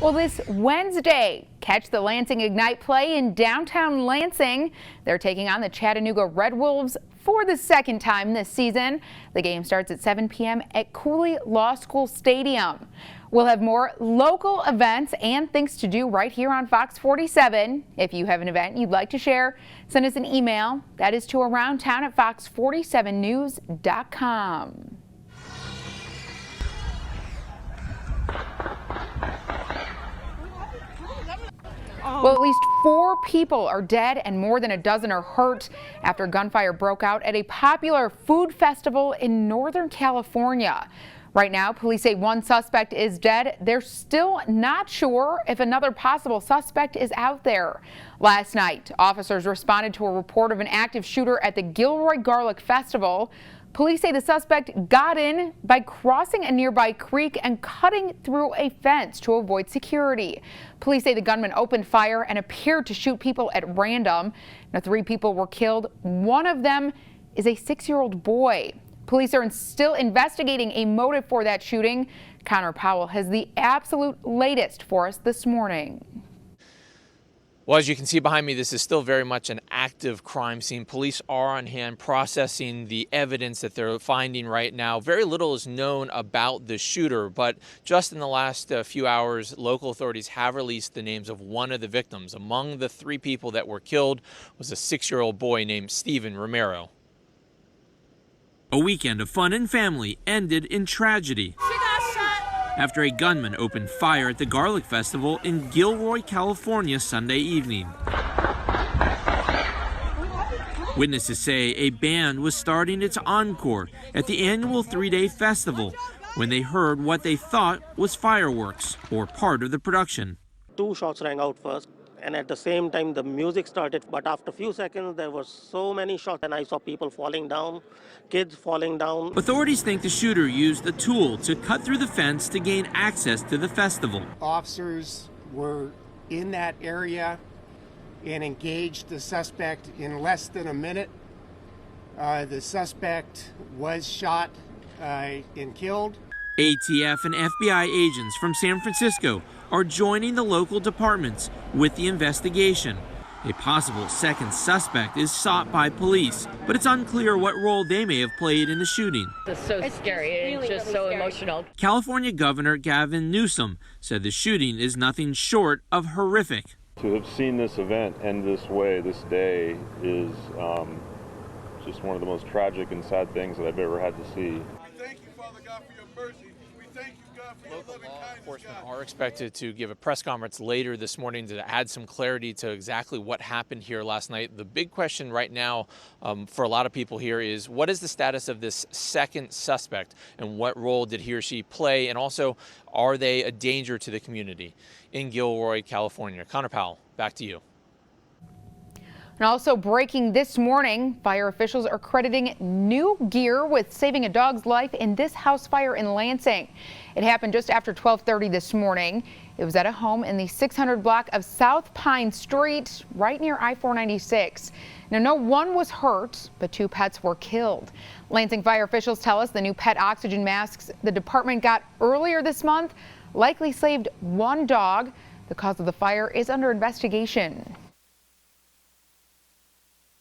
Well, this Wednesday, catch the Lansing Ignite play in downtown Lansing. They're taking on the Chattanooga Red Wolves for the second time this season. The game starts at 7 p.m. at Cooley Law School Stadium. We'll have more local events and things to do right here on Fox 47. If you have an event you'd like to share, send us an email. That is to aroundtown@fox47news.com. Well, at least 4 people are dead and more than a dozen are hurt after gunfire broke out at a popular food festival in Northern California. Right now, police say one suspect is dead. They're still not sure if another possible suspect is out there. Last night, officers responded to a report of an active shooter at the Gilroy Garlic Festival. Police say the suspect got in by crossing a nearby creek and cutting through a fence to avoid security. Police say the gunman opened fire and appeared to shoot people at random. Now, 3 people were killed. One of them is a 6-year-old boy. Police are still investigating a motive for that shooting. Connor Powell has the absolute latest for us this morning. Well, as you can see behind me, this is still very much an active crime scene. Police are on hand processing the evidence that they're finding right now. Very little is known about the shooter, but just in the last few hours, local authorities have released the names of one of the victims. Among the 3 people that were killed was a 6-year-old boy named Steven Romero. A weekend of fun and family ended in tragedy after a gunman opened fire at the Garlic Festival in Gilroy, California, Sunday evening. Witnesses say a band was starting its encore at the annual 3-day festival when they heard what they thought was fireworks or part of the production. 2 shots rang out first, and at the same time the music started, but after a few seconds there were so many shots and I saw people falling down, kids falling down. Authorities think the shooter used a tool to cut through the fence to gain access to the festival. Officers were in that area and engaged the suspect in less than a minute. The suspect was shot and killed. ATF and FBI agents from San Francisco are joining the local departments with the investigation. A possible second suspect is sought by police, but it's unclear what role they may have played in the shooting. It's so scary. It's just so emotional. California Governor Gavin Newsom said the shooting is nothing short of horrific. To have seen this event end this way, this day, is just one of the most tragic and sad things that I've ever had to see. Thank you, Father God, for your mercy. We thank you, God, for your loving kindness. Enforcement are expected to give a press conference later this morning to add some clarity to exactly what happened here last night. The big question right now for a lot of people here is, what is the status of this second suspect and what role did he or she play? And also, are they a danger to the community? In Gilroy, California. Connor Powell, back to you. And also breaking this morning, fire officials are crediting new gear with saving a dog's life in this house fire in Lansing. It happened just after 12:30 this morning. It was at a home in the 600 block of South Pine Street, right near I-496. Now, no one was hurt, but 2 pets were killed. Lansing fire officials tell us the new pet oxygen masks the department got earlier this month likely saved 1 dog. The cause of the fire is under investigation.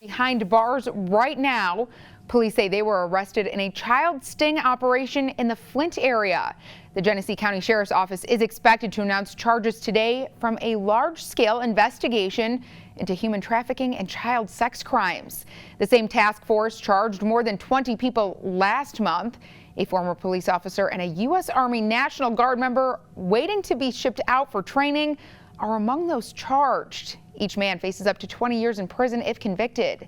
Behind bars right now, police say they were arrested in a child sting operation in the Flint area. The Genesee County Sheriff's Office is expected to announce charges today from a large-scale investigation into human trafficking and child sex crimes. The same task force charged more than 20 people last month. A former police officer and a U.S. Army National Guard member waiting to be shipped out for training are among those charged. Each man faces up to 20 years in prison if convicted.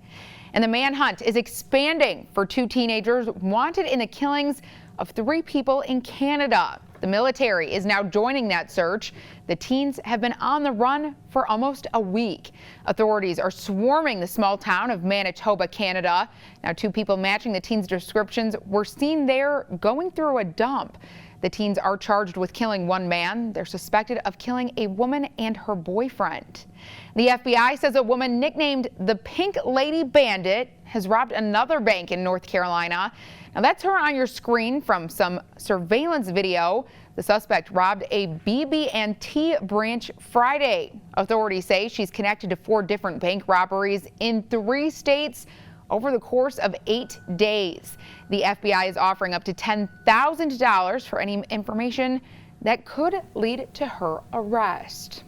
And the manhunt is expanding for 2 teenagers wanted in the killings of 3 people in Canada. The military is now joining that search. The teens have been on the run for almost a week. Authorities are swarming the small town of Manitoba, Canada. Now, 2 people matching the teens' descriptions were seen there going through a dump. The teens are charged with killing 1 man. They're suspected of killing a woman and her boyfriend. The FBI says a woman nicknamed the Pink Lady Bandit has robbed another bank in North Carolina. Now, that's her on your screen from some surveillance video. The suspect robbed a BB&T branch Friday. Authorities say she's connected to 4 different bank robberies in 3 states over the course of 8 days. The FBI is offering up to $10,000 for any information that could lead to her arrest.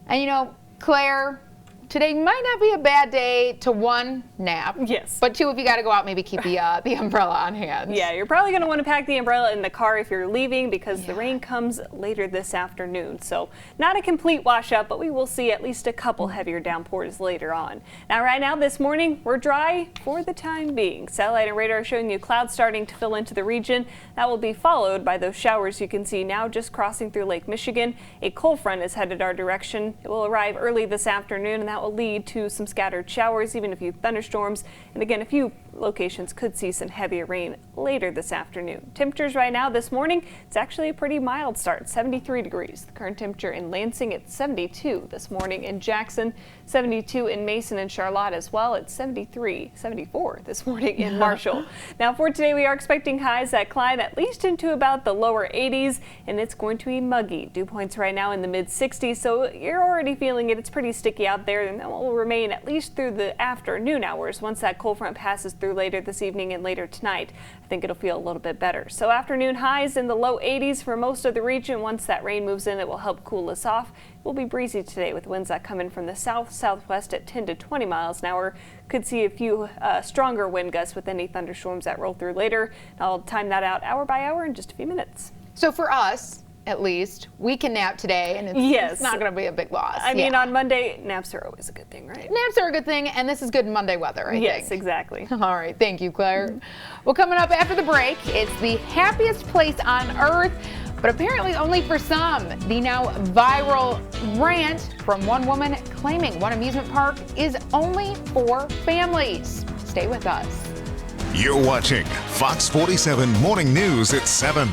And you know, Claire, today might not be a bad day to 1, nap. Yes. But 2, if you got to go out, maybe keep the umbrella on hand. Yeah, you're probably going to want to pack the umbrella in the car if you're leaving because the rain comes later this afternoon. So not a complete washout, but we will see at least a couple heavier downpours later on. Now, right now this morning, we're dry for the time being. Satellite and radar showing you clouds starting to fill into the region. That will be followed by those showers you can see now just crossing through Lake Michigan. A cold front is headed our direction. It will arrive early this afternoon, and that will lead to some scattered showers, even a few thunderstorms. And again, a few locations could see some heavier rain later this afternoon. Temperatures right now this morning, it's actually a pretty mild start, 73 degrees. The current temperature in Lansing at 72 this morning. In Jackson, 72 in Mason and Charlotte as well. It's 74 this morning in Marshall. Now for today, we are expecting highs that climb at least into about the lower 80s, and it's going to be muggy. Dew points right now in the mid 60s, so you're already feeling it. It's pretty sticky out there, and that will remain at least through the afternoon hours. Once that cold front passes through later this evening and later tonight, I think it'll feel a little bit better. So afternoon highs in the low 80s for most of the region. Once that rain moves in, it will help cool us off. It will be breezy today with winds that come in from the south-southwest at 10 to 20 miles an hour. Could see a few stronger wind gusts with any thunderstorms that roll through later. I'll time that out hour by hour in just a few minutes. So for us, at least, we can nap today, and it's not going to be a big loss. I mean, on Monday, naps are always a good thing, right? Naps are a good thing, and this is good Monday weather, I think. Yes, exactly. All right, thank you, Claire. Well, coming up after the break, it's the happiest place on earth, but apparently only for some. The now viral rant from one woman claiming one amusement park is only for families. Stay with us. You're watching Fox 47 Morning News at 7.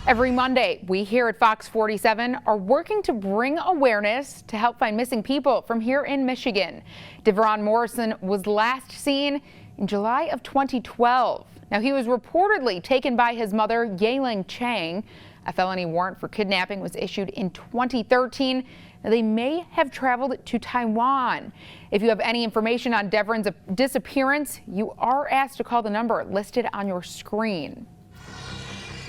Every Monday, we here at Fox 47 are working to bring awareness to help find missing people from here in Michigan. Devron Morrison was last seen in July of 2012. Now, he was reportedly taken by his mother, Yeling Chang. A felony warrant for kidnapping was issued in 2013. Now, they may have traveled to Taiwan. If you have any information on Devron's disappearance, you are asked to call the number listed on your screen.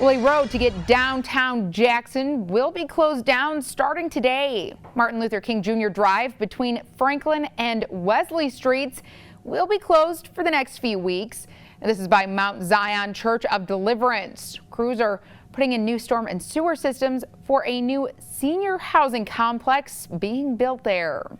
Well, a road to get downtown Jackson will be closed down starting today. Martin Luther King Jr. Drive between Franklin and Wesley Streets will be closed for the next few weeks. And this is by Mount Zion Church of Deliverance. Crews are putting in new storm and sewer systems for a new senior housing complex being built there.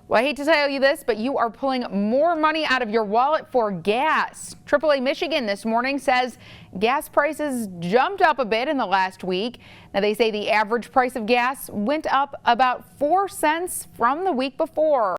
Well, I hate to tell you this, but you are pulling more money out of your wallet for gas. AAA Michigan this morning says gas prices jumped up a bit in the last week. Now, they say the average price of gas went up about 4 cents from the week before.